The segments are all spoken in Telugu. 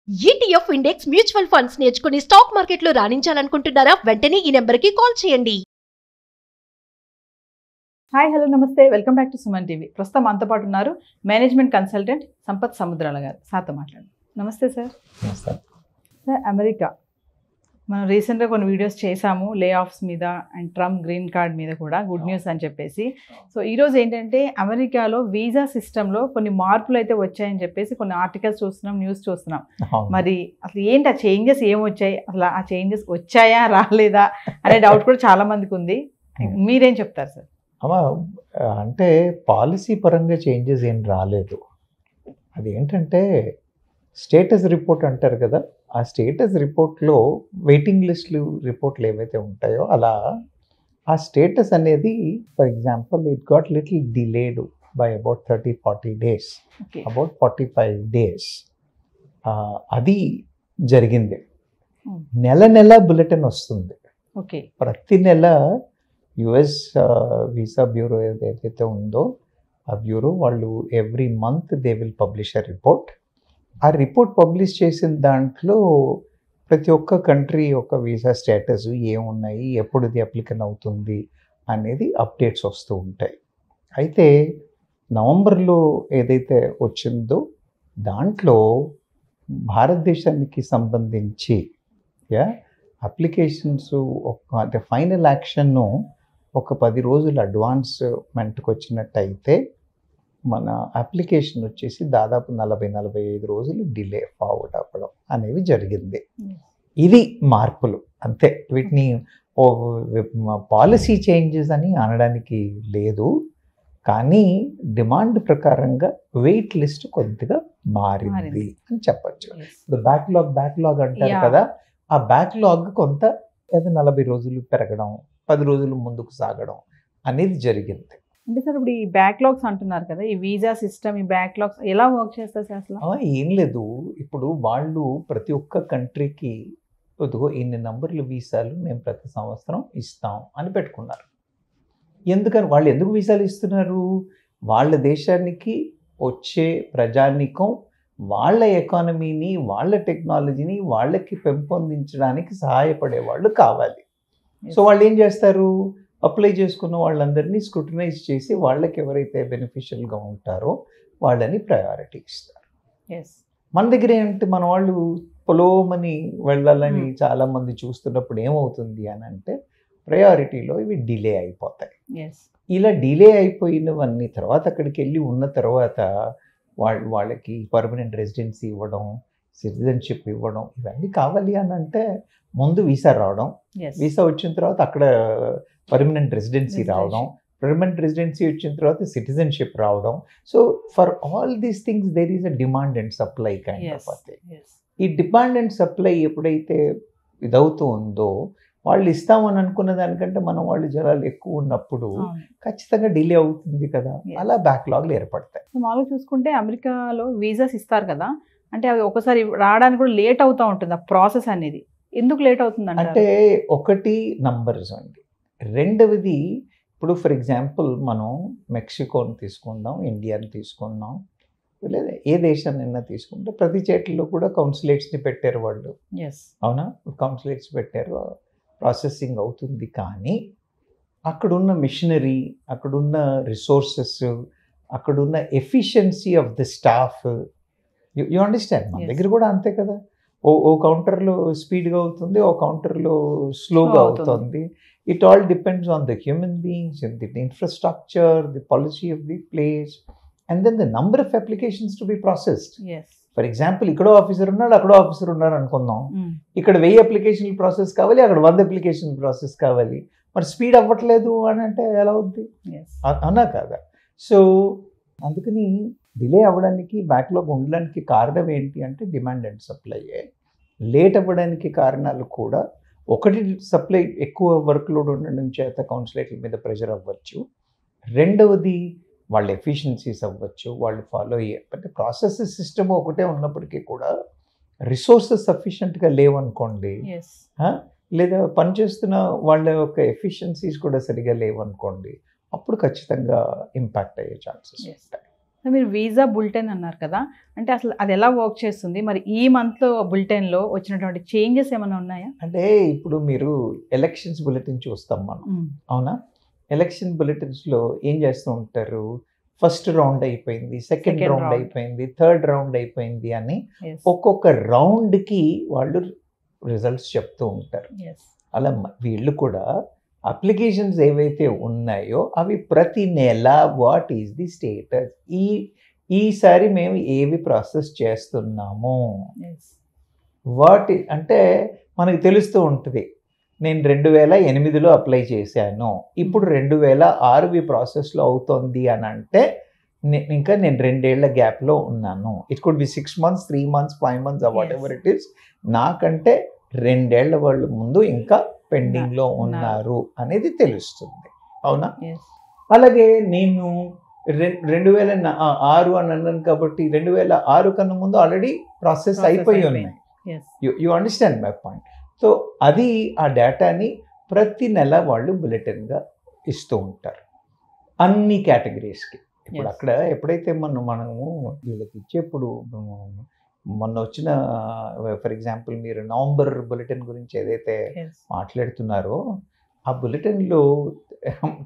ETF ఇండెక్స్ మ్యూచువల్ ఫండ్స్ నేర్చుకుని స్టాక్ మార్కెట్లో రాణించాలనుకుంటున్నారా? వెంటనే ఈ నెంబర్కి కాల్ చేయండి. హాయ్ హలో నమస్తే, welcome back to Suman TV. ప్రస్తుతం మనతో పాటు ఉన్నారు మేనేజ్మెంట్ కన్సల్టెంట్ సంపత్ సముద్రాల గారు. సార్తో మాట్లాడండి. నమస్తే సార్. సార్, అమెరికా మనం రీసెంట్గా కొన్ని వీడియోస్ చేసాము లే ఆఫ్స్ మీద అండ్ ట్రంప్ గ్రీన్ కార్డ్ మీద కూడా గుడ్ న్యూస్ అని చెప్పేసి. సో ఈరోజు ఏంటంటే అమెరికాలో వీసా సిస్టంలో కొన్ని మార్పులు అయితే వచ్చాయని చెప్పేసి కొన్ని ఆర్టికల్స్ చూస్తున్నాం, న్యూస్ చూస్తున్నాం. మరి అసలు ఏంటి ఆ చేంజెస్ ఏమొచ్చాయి, అసలు ఆ చేంజెస్ వచ్చాయా రాలేదా అనే డౌట్ కూడా చాలా మందికి ఉంది. మీరేం చెప్తారు సార్? అంటే పాలసీ పరంగా చేంజెస్ ఏం రాలేదు. అది ఏంటంటే స్టేటస్ రిపోర్ట్ అంటారు కదా, ఆ స్టేటస్ రిపోర్ట్లో వెయిటింగ్ లిస్టులు రిపోర్ట్లు ఏవైతే ఉంటాయో అలా ఆ స్టేటస్ అనేది for example it got little delayed by about 30-40 days, about 45 days అది జరిగింది. నెల నెల బులెటిన్ వస్తుంది. ఓకే, ప్రతి నెల యుఎస్ వీసా బ్యూరో ఏదైతే ఉందో ఆ బ్యూరో వాళ్ళు every month they will publish a report. ఆ రిపోర్ట్ పబ్లిష్ చేసిన దాంట్లో ప్రతి ఒక్క కంట్రీ యొక్క వీసా స్టేటస్ ఏమున్నాయి, ఎప్పుడు ఇది అప్లికన్ అవుతుంది అనేది అప్డేట్స్ వస్తూ ఉంటాయి. అయితే నవంబర్లో ఏదైతే వచ్చిందో దాంట్లో భారతదేశానికి సంబంధించి అప్లికేషన్స్ అంటే ఫైనల్ యాక్షన్ను ఒక 10 రోజులు అడ్వాన్స్మెంట్కి వచ్చినట్టయితే మన అప్లికేషన్ వచ్చేసి దాదాపు 40-45 రోజులు డిలే ఫార్వర్డ్ అవ్వడం అనేవి జరిగింది. ఇది మార్పులు అంతే. వీటిని పాలసీ చేంజెస్ అని అనడానికి లేదు, కానీ డిమాండ్ ప్రకారంగా వెయిట్ లిస్ట్ కొద్దిగా మారింది అని చెప్పచ్చు. ఇప్పుడు బ్యాక్లాగ్ అంటారు కదా, ఆ బ్యాక్లాగ్ కొంత 40 రోజులు పెరగడం, 10 రోజులు ముందుకు సాగడం అనేది జరిగింది. అంటే సార్ ఇప్పుడు ఈ బ్యాక్లాగ్స్ అంటున్నారు కదా, ఈ వీసా సిస్టమ్, ఈ బ్యాక్లాగ్స్ ఎలా వర్క్ చేస్తారు సార్ అసలు? ఏం లేదు, ఇప్పుడు వాళ్ళు ప్రతి ఒక్క కంట్రీకి ఇన్ని నంబర్లు వీసాలు మేము ప్రతి సంవత్సరం ఇస్తాం అని పెట్టుకున్నారు. ఎందుకని వాళ్ళు ఎందుకు వీసాలు ఇస్తున్నారు? వాళ్ళ దేశానికి వచ్చే ప్రజానికం వాళ్ళ ఎకానమీని, వాళ్ళ టెక్నాలజీని వాళ్ళకి పెంపొందించడానికి సహాయపడే వాళ్ళు కావాలి. సో వాళ్ళు ఏం చేస్తారు, అప్లై చేసుకున్న వాళ్ళందరినీ స్క్రూటినైజ్ చేసి వాళ్ళకి ఎవరైతే బెనిఫిషియల్గా ఉంటారో వాళ్ళని ప్రయారిటీ ఇస్తారు. మన దగ్గర ఏంటంటే మన వాళ్ళు పొలోమని వెళ్ళాలని చాలామంది చూస్తున్నప్పుడు ఏమవుతుంది అని అంటే ప్రయారిటీలో ఇవి డిలే అయిపోతాయి. ఇలా డిలే అయిపోయినవన్నీ తర్వాత అక్కడికి వెళ్ళి ఉన్న తర్వాత వాళ్ళకి పర్మనెంట్ రెసిడెన్సీ ఇవ్వడం, సిటిజన్షిప్ ఇవ్వడం, ఇవన్నీ కావాలి అని అంటే ముందు వీసా రావడం, వీసా వచ్చిన తర్వాత అక్కడ పర్మనెంట్ రెసిడెన్సీ రావడం, పర్మనెంట్ రెసిడెన్సీ వచ్చిన తర్వాత సిటిజన్షిప్ రావడం. So for all these things there is a demand and supply kind of a thing. ఈ డిమాండ్ అండ్ సప్లై ఎప్పుడైతే ఇదవుతూ ఉందో వాళ్ళు ఇస్తామని అనుకున్న దానికంటే మనం వాళ్ళు జనాలు ఎక్కువ ఉన్నప్పుడు ఖచ్చితంగా డిలే అవుతుంది కదా, అలా బ్యాక్లాగ్లు ఏర్పడతాయి. మామూలుగా చూసుకుంటే అమెరికాలో వీసాస్ ఇస్తారు కదా, అంటే అవి ఒకసారి రావడానికి కూడా లేట్ అవుతూ ఉంటుంది ఆ ప్రాసెస్ అనేది. ఎందుకు లేట్ అవుతుంది అంటే ఒకటి నంబర్స్ అండి, రెండవది ఇప్పుడు ఫర్ ఎగ్జాంపుల్ మనం మెక్సికోని తీసుకుందాం, ఇండియాని తీసుకుందాం, లేదా ఏ దేశాన్నైనా తీసుకుంటే ప్రతి చేతుల్లో కూడా కౌన్సిలేట్స్ని పెట్టారు వాళ్ళు. అవునా, కౌన్సిలేట్స్ పెట్టారు, ప్రాసెసింగ్ అవుతుంది. కానీ అక్కడున్న మిషనరీ, అక్కడున్న రిసోర్సెస్, అక్కడున్న efficiency of the staff, you understand. మన దగ్గర కూడా అంతే కదా, ఓ కౌంటర్లో స్పీడ్గా అవుతుంది, ఓ కౌంటర్లో స్లోగా అవుతుంది. It all depends on the human beings, the infrastructure, the policy of the place, and then the number of applications to be processed. For example ఇక్కడో ఆఫీసర్ ఉన్నాడు, అక్కడో ఆఫీసర్ ఉన్నారు అనుకుందాం. ఇక్కడ 1000 అప్లికేషన్లు ప్రాసెస్ కావాలి, అక్కడ 100 అప్లికేషన్ ప్రాసెస్ కావాలి. మరి స్పీడ్ అవ్వట్లేదు అని అంటే ఎలా అవుద్ది, అన్నా కాదా? సో అందుకని డిలే అవ్వడానికి, బ్యాక్లాగ్ ఉండడానికి కారణం ఏంటి అంటే డిమాండ్ అండ్ సప్లైయే. లేట్ అవ్వడానికి కారణాలు కూడా ఒకటి సప్లై ఎక్కువ వర్క్లోడ్ ఉండడం చేత కౌన్సిలేట్ల మీద ప్రెషర్ అవ్వచ్చు, రెండవది వాళ్ళ ఎఫిషియన్సీస్ అవ్వచ్చు, వాళ్ళు ఫాలో అయ్యే అంటే ప్రాసెస్ సిస్టమ్ ఒకటే ఉన్నప్పటికీ కూడా రిసోర్సెస్ సఫిషియెంట్గా లేవనుకోండి, లేదా పనిచేస్తున్న వాళ్ళ యొక్క ఎఫిషియన్సీస్ కూడా సరిగా లేవనుకోండి, అప్పుడు ఖచ్చితంగా ఇంపాక్ట్ అయ్యే ఛాన్సెస్ ఉంటాయి. మీరు వీసా బులెటిన్ అన్నారు కదా, అంటే అసలు అది ఎలా వర్క్ చేస్తుంది, మరి ఈ మంత్లో బులెటిన్లో వచ్చినటువంటి చేంజెస్ ఏమైనా ఉన్నాయా? అంటే ఇప్పుడు మీరు ఎలక్షన్స్ బులెటిన్ చూస్తాం మనం, అవునా? ఎలక్షన్ బులెటిన్స్లో ఏం చేస్తూ ఉంటారు, ఫస్ట్ రౌండ్ అయిపోయింది, సెకండ్ Second రౌండ్ round. అయిపోయింది, థర్డ్ రౌండ్ అయిపోయింది అని Yes. ఒక్కొక్క రౌండ్కి వాళ్ళు రిజల్ట్స్ చెప్తూ ఉంటారు. Yes. అలా వీళ్ళు కూడా అప్లికేషన్స్ ఏవైతే ఉన్నాయో అవి ప్రతి నెల వాట్ ఈస్ ది స్టేటస్, ఈసారి మేము ఏవి ప్రాసెస్ చేస్తున్నాము, Yes. అంటే మనకు తెలుస్తూ ఉంటుంది. నేను 2008లో అప్లై చేశాను, ఇప్పుడు 2006 ప్రాసెస్లో అవుతుంది అని అంటే ఇంకా నేను 2 ఏళ్ల గ్యాప్లో ఉన్నాను. It could be 6 months, 3 months, 5 months, what ever it is. నాకంటే 2 ఏళ్ల వాళ్ళు ముందు ఇంకా పెండింగ్లో ఉన్నారు అనేది తెలుస్తుంది, అవునా? Yes. అలాగే నేను 2006 అని అన్నాను కాబట్టి 2006 కన్నా ముందు ఆల్రెడీ ప్రాసెస్ అయిపోయి ఉన్నాయి. Yes. You understand my point. So అది ఆ డేటాని ప్రతి నెల వాళ్ళు బులెటిన్గా ఇస్తూ ఉంటారు అన్ని కేటగిరీస్కి. ఇప్పుడు Yes. అక్కడ ఎప్పుడైతే మనము వీళ్ళకి ఇచ్చేప్పుడు మొన్న వచ్చిన ఫర్ ఎగ్జాంపుల్ మీరు నవంబర్ బులెటిన్ గురించి ఏదైతే Yes. మాట్లాడుతున్నారో ఆ బులెటిన్లో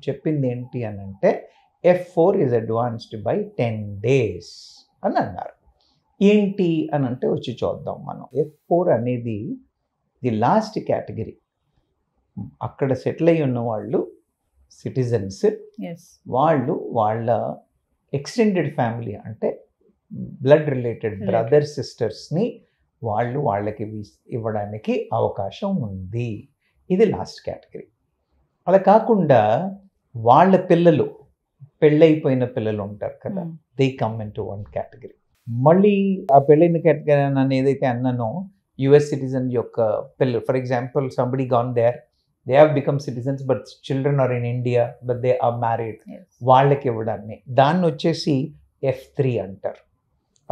చెప్పింది ఏంటి అని అంటే F4 is advanced by 10 days అని అన్నారు. ఏంటి అని అంటే వచ్చి చూద్దాం మనం. F4 అనేది ది లాస్ట్ కేటగిరీ. అక్కడ సెటిల్ అయి ఉన్న వాళ్ళు సిటిజన్స్, Yes. వాళ్ళు వాళ్ళ ఎక్స్టెండెడ్ ఫ్యామిలీ అంటే బ్లడ్ రిలేటెడ్ బ్రదర్ సిస్టర్స్ని వాళ్ళకి ఇవ్వడానికి అవకాశం ఉంది. ఇది లాస్ట్ కేటగిరీ. అలా కాకుండా వాళ్ళ పిల్లలు, పెళ్ళైపోయిన పిల్లలు ఉంటారు కదా, they come in to one category. మళ్ళీ ఆ పెళ్ళైన కేటగిరీ అని ఏదైతే అన్నానో యుఎస్ సిటిజన్ యొక్క పిల్లలు, for example somebody gone there, they have become citizens but children are in India but they are married, Yes. వాళ్ళకి ఇవ్వడాన్ని దాన్ని వచ్చేసి F3 అంటారు.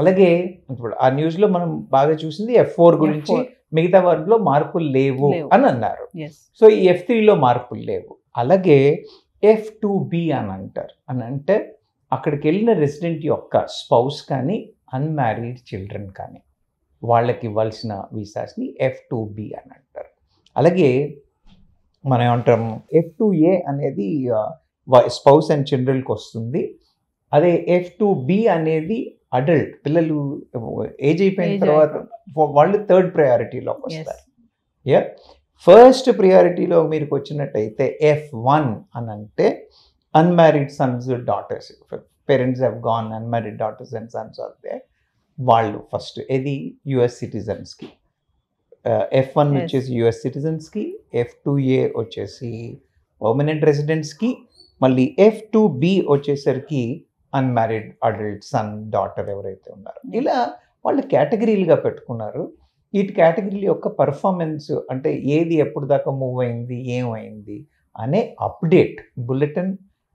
అలాగే ఇప్పుడు ఆ న్యూస్లో మనం బాగా చూసింది F4 గురించి, F4. మిగతా వాటిలో మార్పులు లేవు అని అన్నారు. Yes. సో ఈ F3లో మార్పులు లేవు. అలాగే F2B అని అంటారు. అని అంటే అక్కడికి వెళ్ళిన రెసిడెంట్ యొక్క స్పౌస్ కానీ అన్మ్యారీడ్ చిల్డ్రన్ కానీ వాళ్ళకి ఇవ్వాల్సిన వీసాస్ని F2B అని అంటారు. అలాగే మనం ఏమంటాం F2A అనేది స్పౌస్ అండ్ చిల్డ్రన్కి వస్తుంది. అదే F2B అనేది అడల్ట్ పిల్లలు ఏజ్ అయిపోయిన తర్వాత వాళ్ళు థర్డ్ ప్రయారిటీలోకి వస్తారు. యా, ఫస్ట్ ప్రియారిటీలో మీకు వచ్చినట్టయితే F1 అని అంటే unmarried sons daughters, parents have gone, unmarried daughters and sons are they, వాళ్ళు ఫస్ట్. ఇది యుఎస్ సిటిజన్స్కి. F1 వచ్చేసి యుఎస్ సిటిజన్స్కి, F2A వచ్చేసి పర్మనెంట్ రెసిడెంట్స్కి, మళ్ళీ F2B వచ్చేసరికి అన్మ్యారీడ్ అడల్ట్ సన్ డాటర్ ఎవరైతే ఉన్నారో. ఇలా వాళ్ళు కేటగిరీలుగా పెట్టుకున్నారు. ఈ కేటగిరీల యొక్క పర్ఫార్మెన్స్ అంటే ఏది ఎప్పుడు దాకా మూవ్ అయింది, ఏమైంది అనే update bulletin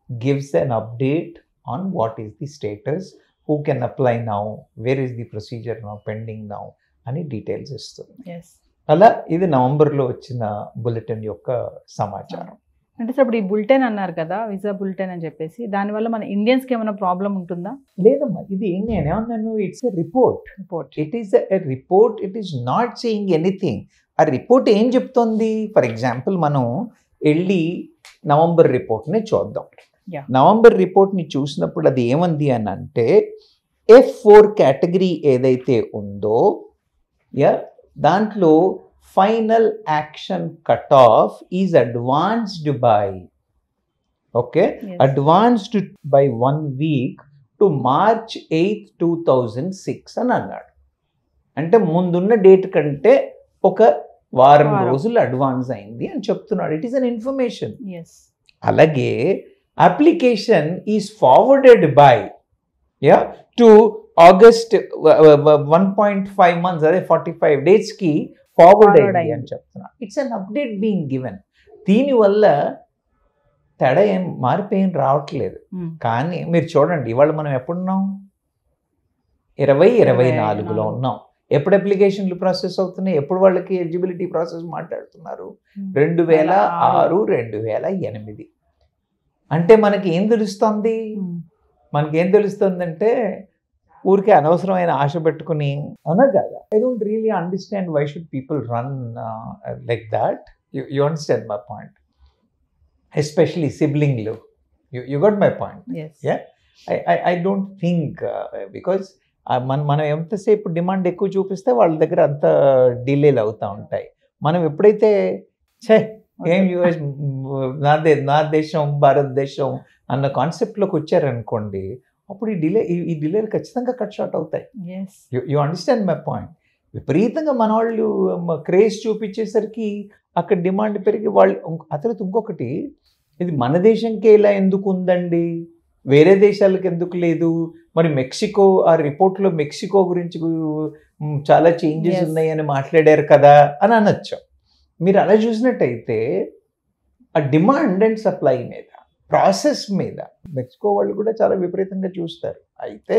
gives an update on what is the status, who can apply now, where is the procedure now, pending now అని డీటెయిల్స్ ఇస్తుంది. Yes. అలా ఇది నవంబర్లో వచ్చిన బులెటిన్ యొక్క సమాచారం. అంటే సార్ ఇప్పుడు ఈ బులెటిన్ అన్నారు కదా, వీసా బులెటిన్ అని చెప్పేసి, దానివల్ల మన ఇండియన్స్కి ఏమైనా ప్రాబ్లం ఉంటుందా? లేదమ్మా, ఇది నేనేమన్నాను, it's a report. It is a report, it is not saying anything. ఆ రిపోర్ట్ ఏం చెప్తోంది? ఫర్ ఎగ్జాంపుల్ మనం వెళ్ళి నవంబర్ రిపోర్ట్ని చూద్దాం. Yeah. నవంబర్ రిపోర్ట్ని చూసినప్పుడు అది ఏమంది అని అంటే F4 కేటగిరీ ఏదైతే ఉందో, దాంట్లో final action cut off is advanced by, okay, advanced by 1 week to March 8, 2006 అని అన్నాడు. అంటే ముందున్న డేట్ కంటే ఒక వారం రోజులు అడ్వాన్స్ అయింది అని చెప్తున్నాడు. It is an information. అలాగే application is forwarded by to August 1.5 months, అదే 45 daysకి ఫార్వర్డ్ అయింది అని చెప్తున్నాడు. It's an update being given. దీనివల్ల తేడా ఏం మార్పు ఏం రావట్లేదు. కానీ మీరు చూడండి, ఇవాళ మనం ఎప్పుడున్నాం? 2024లో ఉన్నాం. ఎప్పుడు అప్లికేషన్లు ప్రాసెస్ అవుతున్నాయి, ఎప్పుడు వాళ్ళకి ఎలిజిబిలిటీ ప్రాసెస్ మాట్లాడుతున్నారు? 2006, 2008. అంటే మనకి ఏం తెలుస్తుంది? మనకేం తెలుస్తుందంటే ఊరికే అనవసరమైన ఆశ పెట్టుకుని అవునా కదా. I don't really understand why should people run like that. You understand my point, especially సిబ్లింగ్లు. You got my point. Yeah, I don't think because మనం ఎంతసేపు డిమాండ్ ఎక్కువ చూపిస్తే వాళ్ళ దగ్గర అంత డిలేలు అవుతూ ఉంటాయి. మనం ఎప్పుడైతే ఏం యూఎస్ నా దేశం భారతదేశం అన్న కాన్సెప్ట్లోకి వచ్చారనుకోండి, అప్పుడు ఈ డిలేలు ఖచ్చితంగా కట్ షార్ట్ అవుతాయి. You understand my point. విపరీతంగా మన వాళ్ళు క్రేజ్ చూపించేసరికి అక్కడ డిమాండ్ పెరిగి వాళ్ళు అతను ఇంకొకటి, ఇది మన దేశంకే ఇలా ఎందుకు ఉందండి, వేరే దేశాలకు ఎందుకు లేదు, మరి మెక్సికో ఆ రిపోర్ట్లో మెక్సికో గురించి చాలా చేంజెస్ ఉన్నాయని మాట్లాడారు కదా అని అనొచ్చు. మీరు అలా చూసినట్టయితే ఆ డిమాండ్ అండ్ సప్లై మీద, ప్రాసెస్ మీద మెక్సికో వాళ్ళు కూడా చాలా విపరీతంగా చూస్తారు. అయితే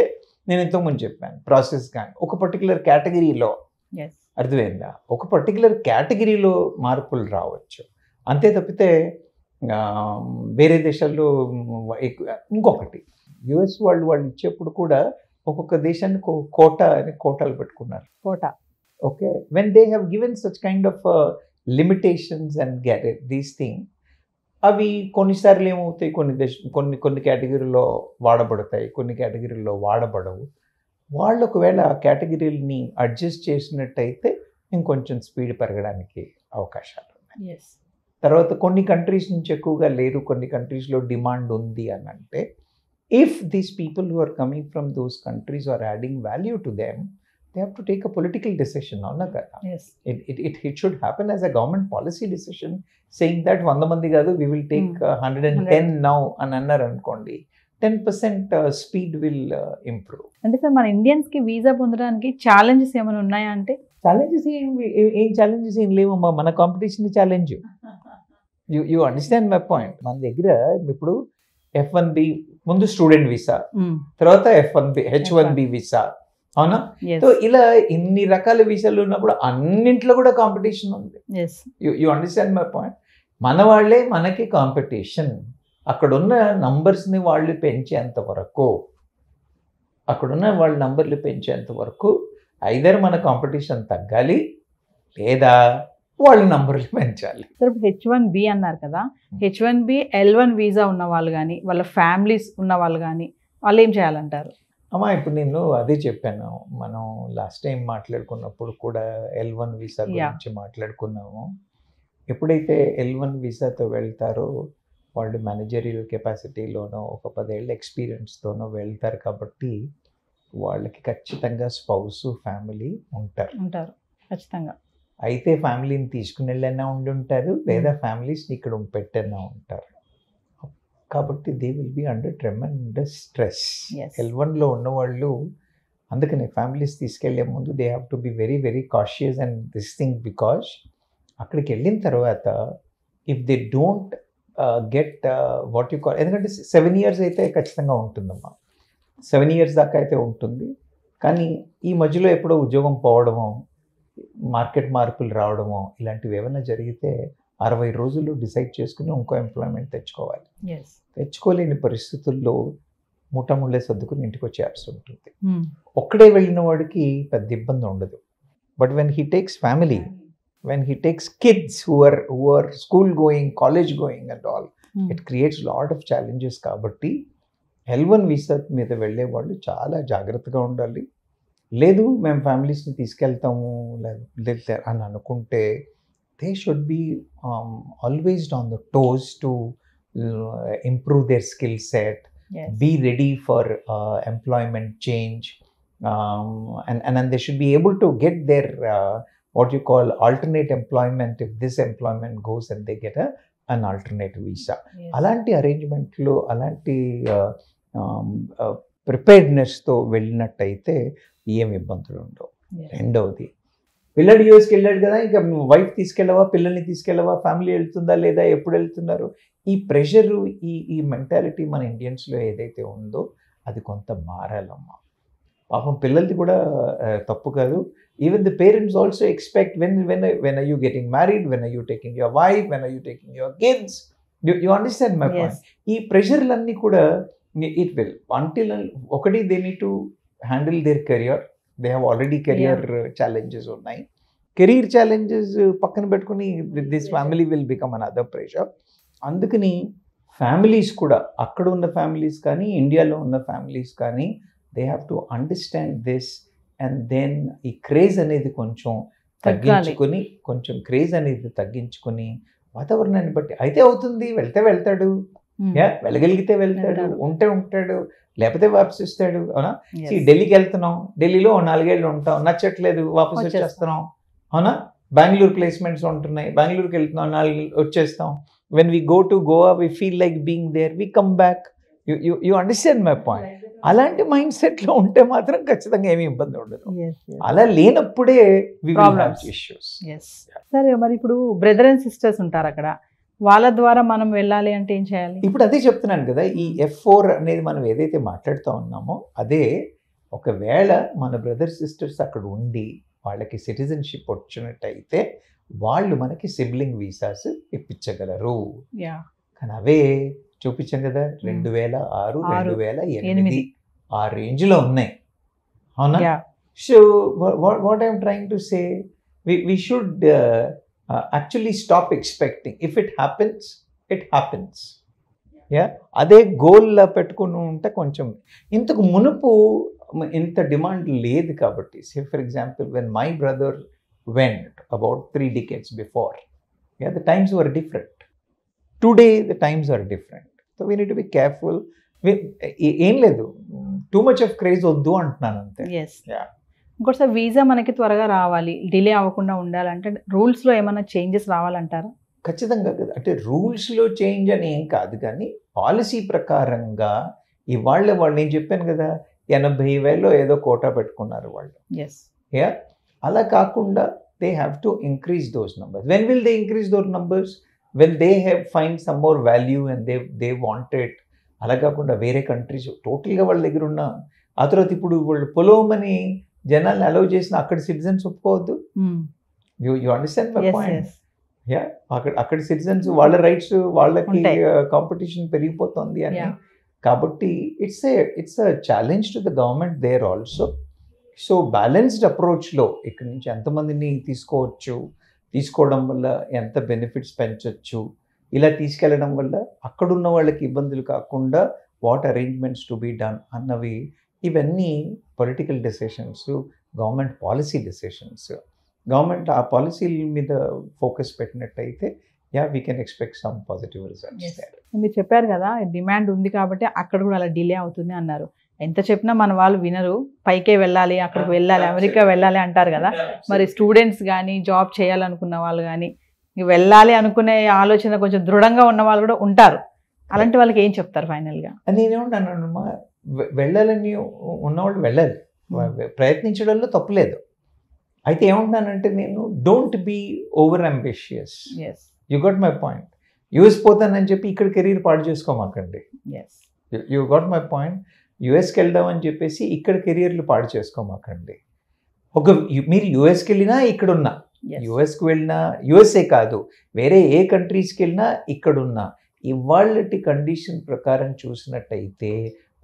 నేను ఇంతకుముందు చెప్పాను, ప్రాసెస్ కానీ ఒక పర్టికులర్ కేటగిరీలో అర్థమైందా, ఒక పర్టికులర్ కేటగిరీలో మార్పులు రావచ్చు అంతే తప్పితే వేరే దేశాల్లో ఇంకొకటి యుఎస్ వాళ్ళు ఇచ్చేప్పుడు కూడా ఒక్కొక్క దేశాన్ని కోటా అని కోటాలు పెట్టుకున్నారు. Quota okay, when they have given such kind of limitations and గ్యారెట్ దీస్ థింగ్, అవి కొన్నిసార్లు ఏమవుతాయి, కొన్ని కేటగిరీలో వాడబడతాయి, కొన్ని కేటగిరీల్లో వాడబడవు. వాళ్ళు ఒకవేళ ఆ కేటగిరీని అడ్జస్ట్ చేసినట్టయితే ఇంకొంచెం స్పీడ్ పెరగడానికి అవకాశాలు ఉన్నాయి. తర్వాత కొన్ని కంట్రీస్ నుంచి ఎక్కువగా లేరు, కొన్ని కంట్రీస్లో డిమాండ్ ఉంది అని అంటే, if these people who are coming from those countries are adding value to them, they have to take a political decision అవునా కదా. It should happen as a government policy decision saying that 100 మంది కాదు, we will take 110 now అని అన్నారు అనుకోండి, 10% స్పీడ్ విల్ ఇంప్రూవ్. అంటే సార్ మన ఇండియన్స్కి వీసా పొందడానికి ఛాలెంజెస్ ఏమైనా ఉన్నాయా అంటే? ఛాలెంజెస్ ఏం ఛాలెంజెస్ ఏం లేవమ్మా, మన competition challenge. You understand my point. మన దగ్గర ఇప్పుడు F1B ముందు స్టూడెంట్ వీసా, తర్వాత H1B వీసా, అవునా. సో ఇలా ఇన్ని రకాల వీసాలు ఉన్నప్పుడు అన్నింట్లో కూడా కాంపిటీషన్ ఉంది. You understand my point. మన వాళ్ళే మనకి కాంపిటీషన్. అక్కడున్న నంబర్స్ని వాళ్ళు పెంచేంత వరకు, అక్కడున్న వాళ్ళ నంబర్లు పెంచేంత వరకు ఐదర్ మన కాంపిటీషన్ తగ్గాలి లేదా వాళ్ళ నంబర్లు పెంచాలి. సార్ H1B అన్నారు కదా, H1B L1 వీసా ఉన్న వాళ్ళు కానీ వాళ్ళ ఫ్యామిలీస్ ఉన్న వాళ్ళు కానీ వాళ్ళు ఏం చేయాలంటారు? అమ్మా ఇప్పుడు నేను అదే చెప్పాను, మనం లాస్ట్ టైం మాట్లాడుకున్నప్పుడు కూడా L1 వీసా గురించి మాట్లాడుకున్నాము. ఎప్పుడైతే L1 వీసాతో వెళ్తారో వాళ్ళు మేనేజరియల్ కెపాసిటీలోనో ఒక 10 ఏళ్ళ ఎక్స్పీరియన్స్తోనో వెళ్తారు కాబట్టి వాళ్ళకి ఖచ్చితంగా స్పౌస్ ఫ్యామిలీ ఉంటారు ఖచ్చితంగా. అయితే ఫ్యామిలీని తీసుకుని వెళ్ళైనా ఉండుంటారు లేదా ఫ్యామిలీస్ని ఇక్కడ పెట్టైనా ఉంటారు. కాబట్టి they will be under tremendous stress. L1లో ఉన్నవాళ్ళు అందుకనే ఫ్యామిలీస్ తీసుకెళ్లే ముందు they have to be very very cautious and this thing, because అక్కడికి వెళ్ళిన తర్వాత if they don't get what you call, ఎందుకంటే 7 years అయితే ఖచ్చితంగా ఉంటుందమ్మా, 7 years దాకా అయితే ఉంటుంది. కానీ ఈ మధ్యలో ఎప్పుడో ఉద్యోగం పోవడమో మార్కెట్ మార్పులు రావడమో ఇలాంటివి ఏమైనా జరిగితే 60 రోజులు డిసైడ్ చేసుకుని ఇంకో ఎంప్లాయ్మెంట్ తెచ్చుకోవాలి. తెచ్చుకోలేని పరిస్థితుల్లో ముఠాముళ్ళే సర్దుకుని ఇంటికి వచ్చేయాల్సి ఉంటుంది. ఒక్కడే వెళ్ళిన వాడికి పెద్ద ఇబ్బంది ఉండదు. But when he takes family, when he takes kids who are school going, college going and all, it creates lot of challenges. కాబట్టి L1 వీసా మీద వెళ్ళే వాళ్ళు చాలా జాగ్రత్తగా ఉండాలి. లేదు మేము ఫ్యామిలీస్ని తీసుకెళ్తాము లేదా అని అనుకుంటే they should be always on the toes to improve their skill set, be ready for employment change, and then they should be able to get their what you call alternate employment if this employment goes and they get an alternate visa. అలాంటి అరేంజ్మెంట్లు, అలాంటి ప్రిపేర్డ్నెస్తో వెళ్ళినట్టయితే ఏం ఇబ్బందులు ఉండవు. రెండవది, పిల్లడు యూఎస్కి వెళ్ళాడు కదా, ఇంకా వైఫ్ తీసుకెళ్ళవా, పిల్లల్ని తీసుకెళ్ళవా, ఫ్యామిలీ వెళ్తుందా లేదా, ఎప్పుడు వెళ్తున్నారు, ఈ ప్రెషరు, ఈ మెంటాలిటీ మన ఇండియన్స్లో ఏదైతే ఉందో అది కొంత మారాలమ్మా. పాపం పిల్లలది కూడా తప్పు కాదు. Even the parents also expect when are you getting married, when are you taking your wife, when are you taking your kids, you understand my point. ఈ ప్రెషర్లన్నీ కూడా It will. Until ఒకటి they need to handle their career. They have already career challenges ఉన్నాయి. కెరీర్ ఛాలెంజెస్ పక్కన పెట్టుకుని this family will become another pressure. అందుకని ఫ్యామిలీస్ కూడా, అక్కడ ఉన్న ఫ్యామిలీస్ కానీ ఇండియాలో ఉన్న ఫ్యామిలీస్ కానీ, they have to understand this and then ఈ క్రేజ్ అనేది కొంచెం తగ్గించుకొని, వాతావరణాన్ని బట్టి అయితే అవుతుంది, వెళ్తాడు, వెళ్ళగలిగితే వెళ్తాడు, ఉంటే ఉంటాడు, లేకపోతే వాపస్ ఇస్తాడు. అవునా? ఢిల్లీకి వెళ్తున్నాం, ఢిల్లీలో 4 ఏళ్ళు ఉంటాం, నచ్చట్లేదు వాపస్ వచ్చేస్తున్నాం. అవునా? బెంగళూరు ప్లేస్మెంట్స్ ఉంటున్నాయి, బెంగళూరుకి వెళ్తున్నాం, 4 వచ్చేస్తాం. When we go to Goa we feel like being there, we come back. You understand my point? అలాంటి మైండ్ సెట్లో ఉంటే మాత్రం ఖచ్చితంగా ఏమీ ఇబ్బంది ఉండదు. అలా లేనప్పుడే ఇష్యూస్. సరే, మరి ఇప్పుడు బ్రదర్ అండ్ సిస్టర్స్ ఉంటారు అక్కడ, వాళ్ళ ద్వారా మనం వెళ్ళాలి అంటే ఏం చేయాలి? ఇప్పుడు అదే చెప్తున్నాను కదా, ఈ F4 అనేది మనం ఏదైతే మాట్లాడుతూ ఉన్నామో అదే. ఒకవేళ మన బ్రదర్ సిస్టర్స్ అక్కడ ఉండి వాళ్ళకి సిటిజన్షిప్ వచ్చినట్టయితే వాళ్ళు మనకి సిబ్లింగ్ వీసాస్ ఇప్పించగలరు. కానీ అవే చూపించాం కదా, 2006, 2008 ఆ రేంజ్లో ఉన్నాయి. అవునా? So what I'm trying to say, we should actually stop expecting. If it happens, it happens. అదే గోల్లా పెట్టుకుని ఉంటే కొంచెం, ఇంతకు మునుపు ఇంత డిమాండ్ లేదు కాబట్టి. Say for example when my brother went about 3 decades before, the times were different. Today the times are different, so we need to be careful. ఏం లేదు, టూ మచ్ ఆఫ్ క్రేజ్ వద్దు అంటున్నాను అంతే. ఇంకోసారి వీసా మనకి త్వరగా రావాలి, డిలే అవ్వకుండా ఉండాలంటే రూల్స్లో ఏమైనా చేంజెస్ రావాలంటారా? ఖచ్చితంగా కదా. అంటే రూల్స్లో చేంజ్ అని ఏం కాదు, కానీ పాలసీ ప్రకారంగా ఇవాళ వాళ్ళు, నేను చెప్పాను కదా 80,000 ఏదో కోటా పెట్టుకున్నారు వాళ్ళు. అలా కాకుండా they have to increase those numbers. When will they increase those numbers? When they have find some more value and they wanted. అలా కాకుండా వేరే కంట్రీస్ టోటల్గా వాళ్ళ దగ్గర ఉన్న, ఆ తర్వాత ఇప్పుడు వాళ్ళు పొలోమని జనాల్ని అలౌ చేసిన అక్కడ సిటిజన్స్ ఒప్పుకోవద్దు. You understand my point? అక్కడ సిటిజన్స్ వాళ్ళ రైట్స్, వాళ్ళకి కాంపిటీషన్ పెరిగిపోతుంది అని. కాబట్టి it's a challenge to the government there also. So balanced అప్రోచ్లో ఇక్కడి నుంచి ఎంతమందిని తీసుకోవడం వల్ల ఎంత బెనిఫిట్స్ పెంచవచ్చు, ఇలా తీసుకెళ్ళడం వల్ల అక్కడున్న వాళ్ళకి ఇబ్బందులు కాకుండా what arrangements to be done అన్నవి, ఇవన్నీ political decisions, government policy decisions. Government ఆ పాలసీల మీద ఫోకస్ పెట్టినట్టయితే we can expect some positive results. మీరు చెప్పారు కదా, డిమాండ్ ఉంది కాబట్టి అక్కడ కూడా అలా డిలే అవుతుంది అన్నారు. ఎంత చెప్పినా మన వాళ్ళు వినరు, పైకే వెళ్ళాలి, అక్కడికి వెళ్ళాలి, అమెరికా వెళ్ళాలి అంటారు కదా. మరి స్టూడెంట్స్ కానీ, జాబ్ చేయాలనుకున్న వాళ్ళు కానీ, వెళ్ళాలి అనుకునే ఆలోచన కొంచెం దృఢంగా ఉన్న వాళ్ళు కూడా ఉంటారు. అలాంటి వాళ్ళకి ఏం చెప్తారు ఫైనల్గా? నేనేమంటానమ్మా, వెళ్ళాలని ఉన్నవాళ్ళు వెళ్ళాలి, ప్రయత్నించడంలో తప్పులేదు. అయితే ఏమంటున్నానంటే నేను, don't be over ambitious. You got my point. US పోతానని చెప్పి ఇక్కడ కెరీర్ పాడు చేసుకోమాకండి. You got my point. యూఎస్కి వెళ్దామని చెప్పేసి ఇక్కడ కెరియర్లు పాడు చేసుకోమాకండి. మీరు యూఎస్కి వెళ్ళినా ఇక్కడున్నా, యూఎస్కి వెళ్ళినా, యూఎస్ఏ కాదు వేరే ఏ కంట్రీస్కి వెళ్ళినా ఇక్కడున్నా, ఇవాళటి కండిషన్ ప్రకారం చూసినట్టయితే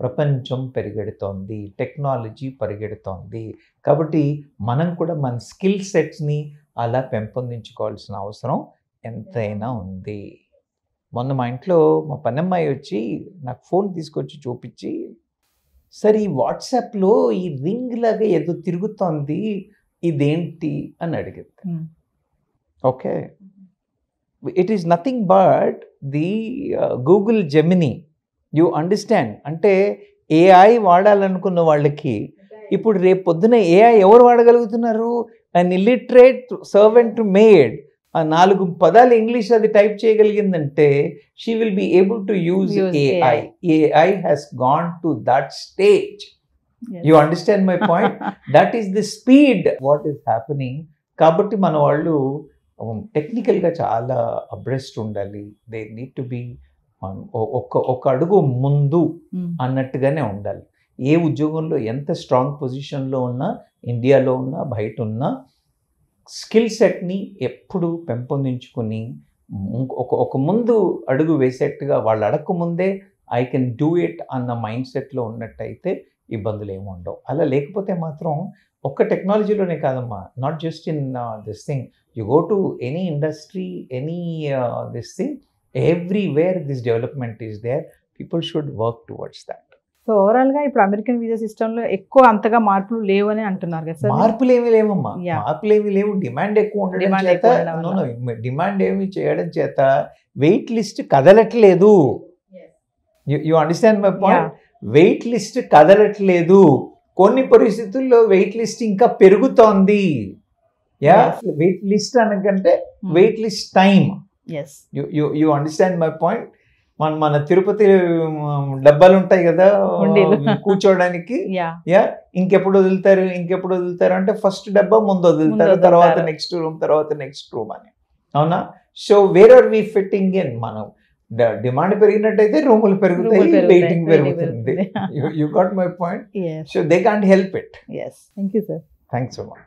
ప్రపంచం పెరిగెడుతోంది, టెక్నాలజీ పరిగెడుతోంది. కాబట్టి మనం కూడా మన స్కిల్ సెట్స్ని అలా పెంపొందించుకోవాల్సిన అవసరం ఎంతైనా ఉంది. మొన్న మా ఇంట్లో మా పనమ్మాయి వచ్చి నాకు ఫోన్ తీసుకొచ్చి చూపించి, సరే ఈ వాట్సాప్లో ఈ రింగ్ లాగా ఏదో తిరుగుతోంది, ఇదేంటి అని అడిగింది. Okay, it is nothing but the Google Gemini. You understand? అంటే ఏఐ వాడాలనుకున్న వాళ్ళకి ఇప్పుడు రేపు పొద్దున ఏఐ ఎవరు వాడగలుగుతున్నారు? అన్ ఇల్లిటరేట్ సర్వెంట్ మేడ్ 4 పదాలు ఇంగ్లీష్ అది టైప్ చేయగలిగిందంటే she will be able to use AI. AI has gone to that stage. You understand my point? That is the speed what is happening. కాబట్టి మన వాళ్ళు టెక్నికల్గా చాలా అబ్రెస్ట్ ఉండాలి. దే నీడ్ టు బి ఒక అడుగు ముందు అన్నట్టుగానే ఉండాలి. ఏ ఉద్యోగంలో ఎంత స్ట్రాంగ్ పొజిషన్లో ఉన్నా, ఇండియాలో ఉన్నా, బయట ఉన్నా, స్కిల్ సెట్ని ఎప్పుడు పెంపొందించుకుని ఒక ముందు అడుగు వేసేట్టుగా, వాళ్ళు అడగక ముందే ఐ కెన్ డూ ఇట్ అన్న మైండ్ సెట్లో ఉన్నట్టయితే ఇబ్బందులు ఏమి ఉండవు. అలా లేకపోతే మాత్రం ఒక్క టెక్నాలజీలోనే కాదమ్మా, not just in this thing, you go to any industry, any this thing, everywhere this development is there, people should work towards that. So ఓవరాల్గా ఇప్పుడు అమెరికన్ వీసా సిస్టంలో ఎక్కువ అంతగా మార్పులు లేవని అంటున్నారు కదా సార్? మార్పులు ఏమి లేవమ్మా, Yeah. మార్పులు ఏమి లేవు. డిమాండ్ ఎక్కువ ఉండడం Demand చేత, ఎక్కువ ఉండడం వల్ల. డిమాండ్ ఏమి చేయడం చేత వెయిట్ లిస్ట్ కదలట్లేదు. You understand my point? Wait list కదలట్లేదు. కొన్ని పరిస్థితుల్లో వెయిట్ లిస్ట్ ఇంకా పెరుగుతోంది. వెయిట్ లిస్ట్ అనకంటే wait list time. Yes, you understand my point? మన తిరుపతి డబ్బాలు ఉంటాయి కదా ఉండేలు. కూర్చోడానికి, యా ఇంకెప్పుడు వదులుతారు అంటే ఫస్ట్ డబ్బా ముందు వదులుతారు, వదులుతారు. తర్వాత నెక్స్ట్ రూమ్, తర్వాత నెక్స్ట్ రూమ్ అని. అవునా? So where are we fitting in? మనం డిమాండ్ పెరిగినట్టయితే రూములు పెరుగుతాయి, వెయిటింగ్ పెరుగుతుంది. You got my point? yes so they can't help it. yes thank you sir. Thanks so much.